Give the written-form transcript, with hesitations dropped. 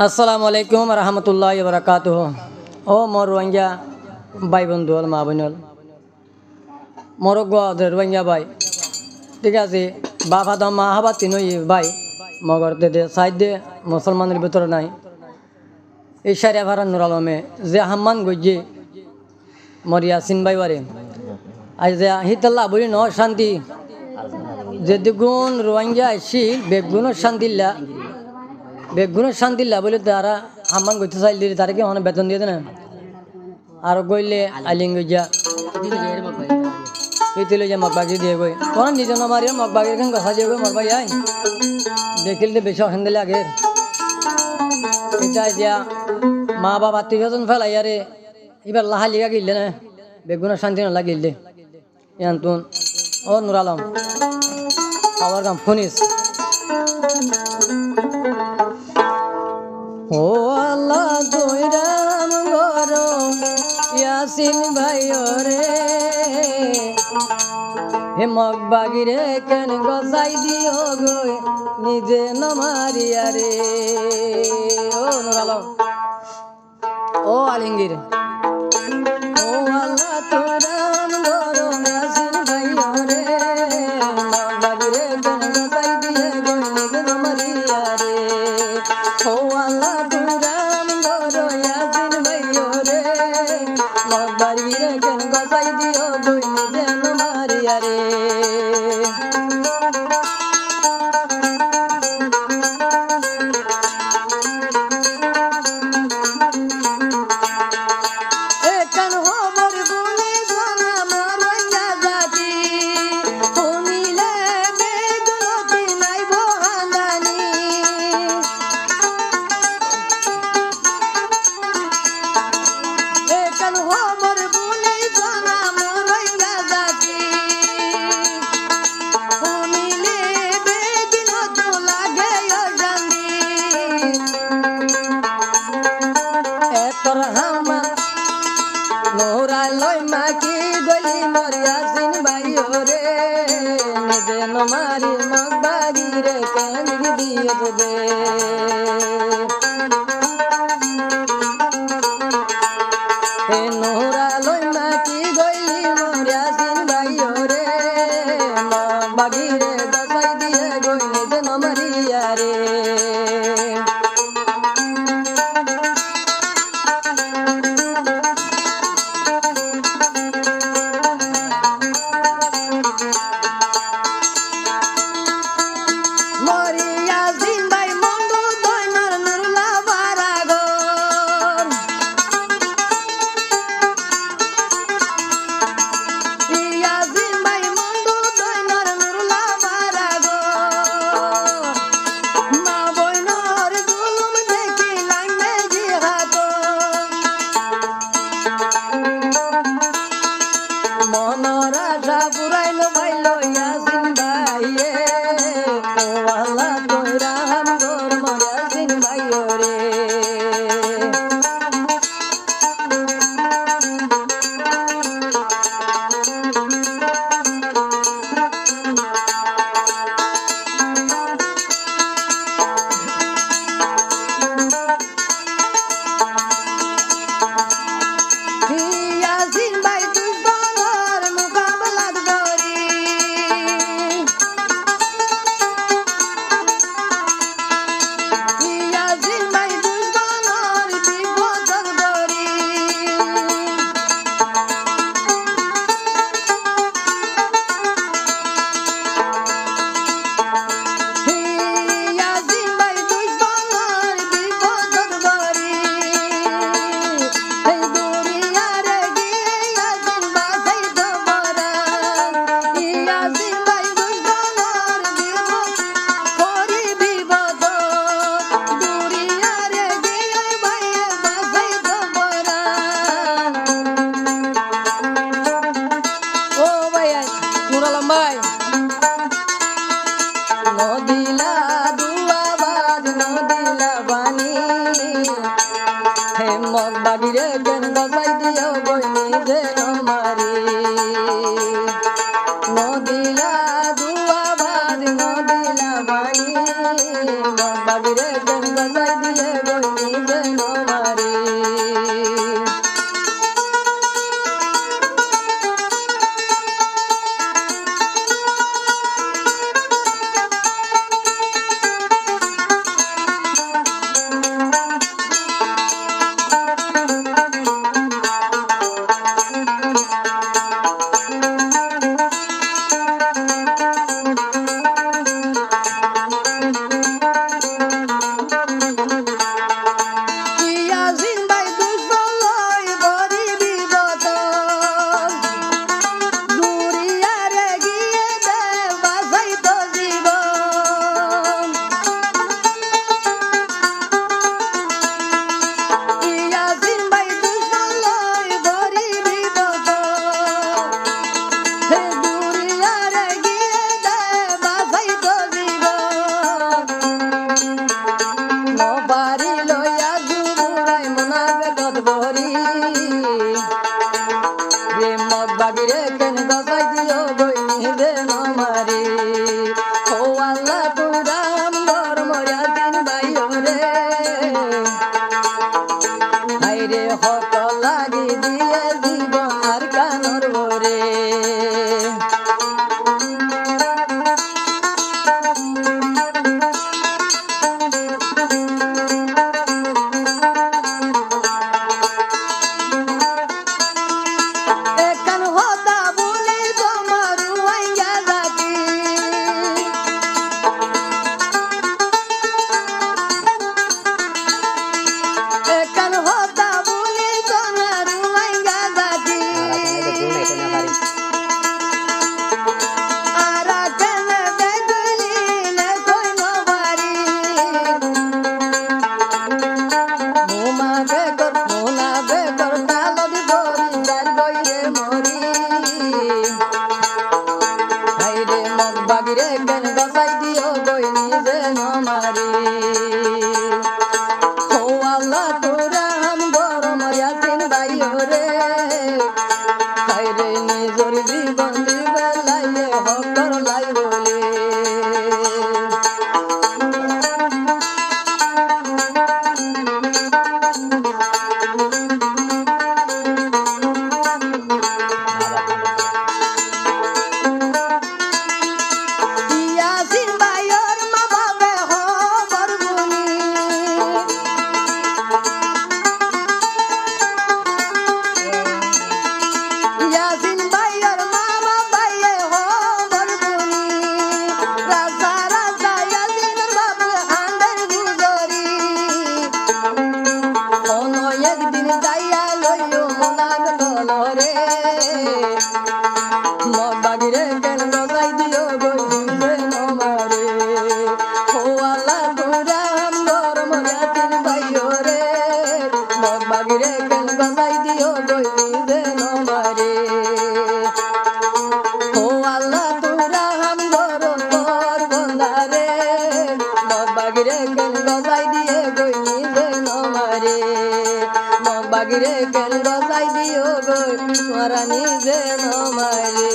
আসসালামু আলাইকুম রহমতুল্লাহ বরকাতুহ। ও মোর রোহিঙ্গা ভাই বন্ধু হল মা বোন হল মোর রোহিঙ্গা ভাই ঠিক আছে বাবা দম মা হবা তিনই ভাই মগর দে সাইড দে মুসলমানের ভিতরে নাই এই সারিয়া ভাড়া নুর আলমে যে হাম্মান গজ্জে মরিয়া সিন ভাই বারে আজ যে হিতাল্লা বলি ন শান্তি যে দুগুণ রোহিঙ্গা আইসি বেগুনের শান্তিল্লা বেগুনের শান্তিল্লা বলে তারা হাম্মান গইতে চাইল দিলে তারা কি অনেক বেতন দিয়ে দেয় না আর গইলে আইলিং গইয়া ইতিলে যে মগবাগি দিয়ে গই কোন নিজে নমারি মগবাগির খান কথা দিয়ে গই মগবাই আই দেখিল দে বেশি অখান দিলে আগের এটা দিয়া মা বাবা তিনজন ফেলাই আরে এবার লাহা লিগা গিললে না বেগুনের শান্তি না লাগিললে ইয়ান্তুন ও নুর আলম আমার কাম ফোনিস ও আল্লাহ দৈরাম গর ইয়াসিন ভাই রে হে মগবাগিরে কেন গসাই দিও গো নিজে নমারিয়া রে ও নুর আলম ও আলিঙ্গির ও আল্লাহ দৈরাম গর ইয়াসিন ভাই রে মগবাগিরে কেন গসাই দিও গো নিজে নমারিয়া রে ও আল্লাহ দৈরাম গর ইয়াসিন ভাই রে মগবাগিরে কেন গসাই দিও গো নিজে নমারিয়া রে গজাই দিও গো নিজে নমারে ও আল্লাহ তোরা আমগর ময়াতিন ভাইও রে মগ বাগিরে কেন গজাই দিও গো নিজে নমারে ও আল্লাহ তোরা আমগর পর বন্দারে মগ বাগিরে কেন গজাই দিয়ে গো নিজে নমারে মগ বাগিরে কেন গজাই দিও গো তোরা নিজে নমারে